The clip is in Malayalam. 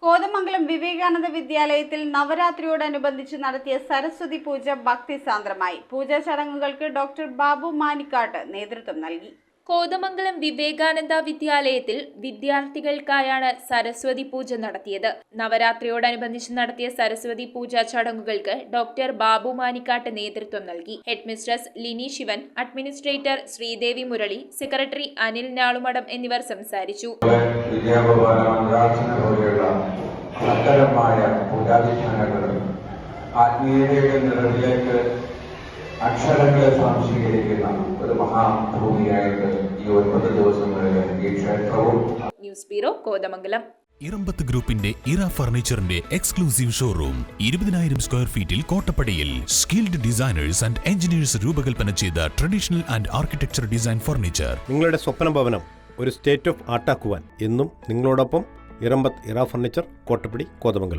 കോതമംഗലം വിവേകാനന്ദ വിദ്യാലയത്തിൽ നവരാത്രിയോടനുബന്ധിച്ച് നടത്തിയ സരസ്വതി പൂജ ഭക്തിസാന്ദ്രമായി. പൂജാ ചടങ്ങുകൾക്ക് ഡോക്ടർ ബാബു മാനിക്കാട്ട് നേതൃത്വം നൽകി. കോതമംഗലം വിവേകാനന്ദ വിദ്യാലയത്തിൽ വിദ്യാർത്ഥികൾക്കായാണ് സരസ്വതി പൂജ നടത്തിയത്. നവരാത്രിയോടനുബന്ധിച്ച് നടത്തിയ സരസ്വതി പൂജാ ചടങ്ങുകൾക്ക് ഡോക്ടർ ബാബു മാനിക്കാട്ട് നേതൃത്വം നൽകി. Head mistress Lini Sivan, administrator Sreedevi Murali, secretary Anil Nalumadam എന്നിവർ സംസാരിച്ചു. അക്ഷരങ്ങളെ സ്വാംശീകരിക്കുന്ന ഒരു മഹാഭൂമിയായിട്ട് ഈ 9 ദിവസങ്ങളിൽ ഈ ക്ഷേത്രവും. News bureau, Kothamangalam. ഇറമ്പത്ത് ഗ്രൂപ്പിന്റെ ഇറ ഫർണിച്ചറിന്റെ എക്സ്ക്ലൂസീവ് ഷോറൂം 20,000 സ്ക്വയർ ഫീറ്റിൽ കോട്ടപ്പടിയിൽ. സ്കിൽഡ് ഡിസൈനേഴ്സ് ആൻഡ് എഞ്ചിനീയേഴ്സ് രൂപകൽപ്പന ചെയ്ത traditional and architecture design furniture. നിങ്ങളുടെ സ്വപ്ന ഭവനം ഒരു സ്റ്റേറ്റ് ഓഫ് ആർട്ടാക്കുവാൻ എന്നും നിങ്ങളോടൊപ്പം ഇറമ്പത്ത് ഇറ ഫർണിച്ചർ, കോട്ടപ്പടി, കോതമംഗലം.